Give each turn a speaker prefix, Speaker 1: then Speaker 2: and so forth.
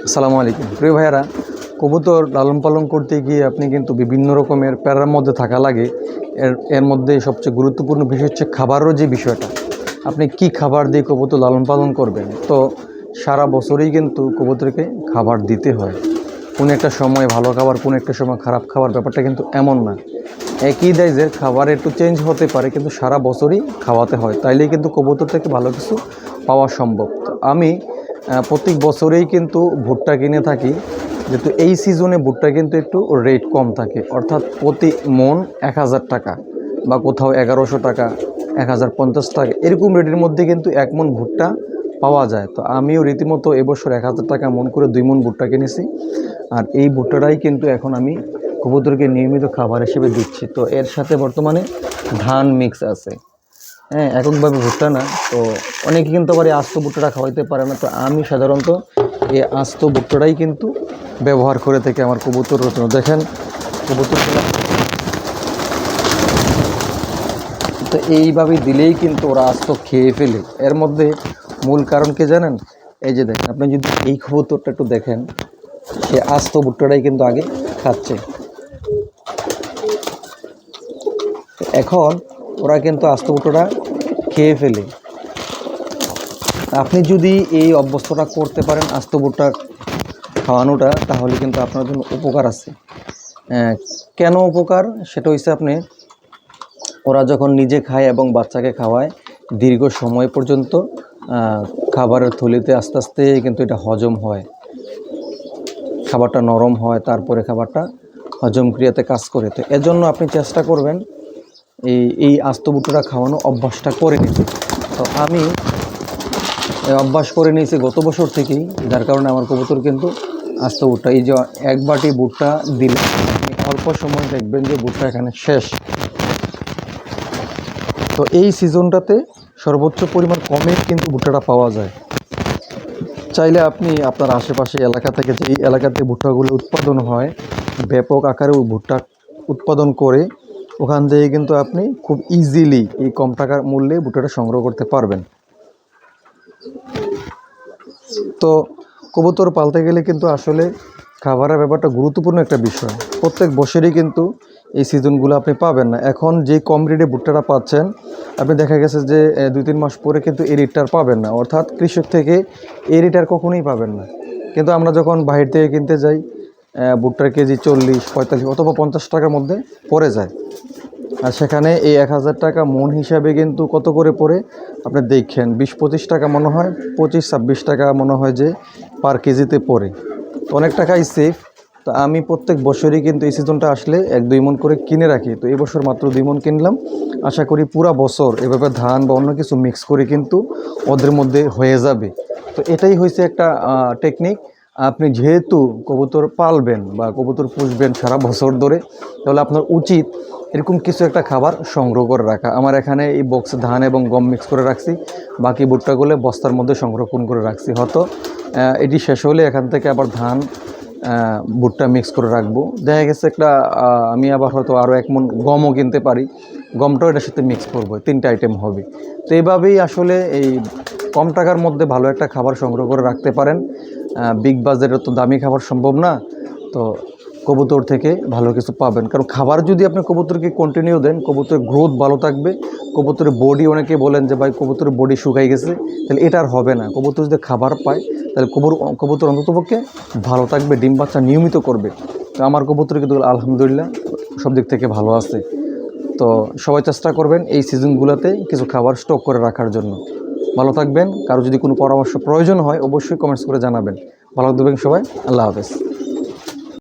Speaker 1: আসসালামু আলাইকুম প্রিয় ভাইয়ারা, কবুতর লালন পালন করতে গিয়ে আপনি কিন্তু বিভিন্ন রকমের প্যারার মধ্যে থাকা লাগে। এর মধ্যে সবচেয়ে গুরুত্বপূর্ণ বিষয় হচ্ছে খাবারের যে বিষয়টা। আপনি কি খাবার দিয়ে কবুতর লালন পালন করবেন। তো সারা বছরই কিন্তু কবুতরকে খাবার দিতে হয়। কোনো একটা সময় ভালো খাবার, কোনো একটা সময় খারাপ খাবার, ব্যাপারটা কিন্তু এমন না। একই দাইজের খাবার একটু চেঞ্জ হতে পারে, কিন্তু সারা বছরই খাওয়াতে হয়, তাইলেই কিন্তু কবুতর থেকে ভালো কিছু পাওয়া সম্ভব। তো আমি প্রত্যেক বছরেই কিন্তু ভুট্টা কিনে থাকি, যেহেতু এই সিজনে ভুট্টা কিন্তু একটু রেট কম থাকে, অর্থাৎ প্রতি মন 1000 টাকা বা কোথাও 1100 টাকা, 1050 টাকা, এরকম রেটের মধ্যে কিন্তু 1 মন ভুট্টা পাওয়া যায়। তো আমিও রীতিমতো এবছর 1000 টাকা মন করে 2 মন ভুট্টা কিনেছি। আর এই ভুট্টাটাই কিন্তু এখন আমি কবুতরকে নিয়মিত খাবার হিসেবে দিচ্ছি। তো এর সাথে বর্তমানে ধান মিক্স আছে, হ্যাঁ, এককভাবে ভুট্টা না। তো অনেকে কিন্তু আবার এই আস্ত ভুট্টাটা খাওয়াইতে পারে না, তো আমি সাধারণত এই আস্ত ভুট্টাটাই কিন্তু ব্যবহার করে থাকি আমার কবুতর জন্য। দেখেন কবুতরগুলো তো এইভাবে দিলেই কিন্তু ওরা আস্ত খেয়ে ফেলে। এর মধ্যে মূল কারণ কে জানেন? এই যে দেখেন, আপনি যদি এই কবুতরটা একটু দেখেন, সে আস্ত ভুট্টাটাই কিন্তু আগে খাচ্ছে। এখন ওরা কিন্তু আস্ত ভুট্টাটা খেয়ে ফেলে। আপনি যদি এই অভ্যস্তটা করতে পারেন আস্ত ভুট্টা খাওয়ানোটা, তাহলে কিন্তু আপনার জন্য উপকার আছে। কেন উপকার? সেটা হচ্ছে আপনি, ওরা যখন নিজে খায় এবং বাচ্চাকে খাওয়ায়, দীর্ঘ সময় পর্যন্ত খাবারের থলিতে আস্তে আস্তে কিন্তু এটা হজম হয়, খাবারটা নরম হয়, তারপরে খাবারটা হজম ক্রিয়াতে কাজ করে। তো এজন্য আপনি চেষ্টা করবেন এই আস্ত ভুট্টাটা খাওয়ানো অভ্যাসটা করে নিতে। তো আমি অভ্যাস করে নিয়েছি গত বছর থেকেই, যার কারণে আমার কবুতর কিন্তু আস্ত ভুট্টা, এই যে 1 বাটি ভুট্টা দিলে আপনি অল্প সময় দেখবেন যে ভুট্টা এখানে শেষ। তো এই সিজনটাতে সর্বোচ্চ পরিমাণ কমে কিন্তু ভুট্টাটা পাওয়া যায়। চাইলে আপনি আপনার আশেপাশে এলাকা থেকে, যে এলাকাতে ভুট্টাগুলো উৎপাদন হয়, ব্যাপক আকারে ভুট্টা উৎপাদন করে, ওখান থেকে কিন্তু আপনি খুব ইজিলি এই কম টাকার মূল্যে ভুট্টাটা সংগ্রহ করতে পারবেন। তো কবুতর পালতে গেলে কিন্তু আসলে খাবারের ব্যাপারটা গুরুত্বপূর্ণ একটা বিষয়। প্রত্যেক বছরই কিন্তু এই সিজনগুলো আপনি পাবেন না। এখন যে কম রেটে ভুট্টাটা পাচ্ছেন, আপনি দেখা গেছে যে 2-3 মাস পরে কিন্তু এই রেটটা পাবেন না, অর্থাৎ কৃষক থেকে এই রেট আর কখনোই পাবেন না। কিন্তু আমরা যখন বাহির থেকে কিনতে যাই, ভুট্টার কেজি 40-45 অথবা 50 টাকার মধ্যে পড়ে যায়। আর সেখানে এই 1000 টাকা মন হিসাবে কিন্তু কত করে পড়ে আপনি দেখেন, 20-25 টাকা মনে হয়, 25-26 টাকা মনে হয় যে পার কেজিতে পড়ে। তো অনেক টাকাই সেফ। তো আমি প্রত্যেক বছরই কিন্তু এই সিজনটা আসলে 1-2 মন করে কিনে রাখি। তো এই বছর মাত্র 2 মন কিনলাম। আশা করি পুরা বছর এভাবে ধান বা অন্য কিছু মিক্স করে কিন্তু ওদের মধ্যে হয়ে যাবে। তো এটাই হয়েছে একটা টেকনিক। আপনি যেহেতু কবুতর পালবেন বা কবুতর পুষবেন সারা বছর ধরে, তাহলে আপনার উচিত এরকম কিছু একটা খাবার সংগ্রহ করে রাখা। আমার এখানে এই বক্সে ধান এবং গম মিক্স করে রাখছি, বাকি ভুট্টাগুলো বস্তার মধ্যে সংরক্ষণ করে রাখছি। হয়তো এটি শেষ হলে এখান থেকে আবার ধান ভুট্টা মিক্স করে রাখবো। দেখা গেছে একটা আমি আবার হয়তো আরও 1 মন গমও কিনতে পারি, গমটাও এটার সাথে মিক্স করবো, 3টে আইটেম হবে। তো এইভাবেই আসলে এই কম টাকার মধ্যে ভালো একটা খাবার সংগ্রহ করে রাখতে পারেন। বিগ বাজারে তো দামি খাবার সম্ভব না, তো কবুতর থেকে ভালো কিছু পাবেন। কারণ খাবার যদি আপনি কবুতরকে কন্টিনিউ দেন, কবুতরের গ্রোথ ভালো থাকবে। কবুতরের বডি, অনেকে বলেন যে ভাই কবুতরের বডি শুকাই গেছে, তাহলে এটা আর হবে না। কবুতর যদি খাবার পায়, তাহলে কবুতর অন্ততপক্ষে ভালো থাকবে, ডিম বাচ্চা নিয়মিত করবে। তো আমার কবুতর কিন্তু আলহামদুলিল্লাহ সব দিক থেকে ভালো আছে। তো সবাই চেষ্টা করবেন এই সিজনগুলোতে কিছু খাবার স্টক করে রাখার জন্য। ভালো থাকবেন। কারো যদি কোনো পরামর্শ প্রয়োজন হয়, অবশ্যই কমেন্টস করে জানাবেন। ভালো থাকবেন সবাই। আল্লাহ হাফেজ।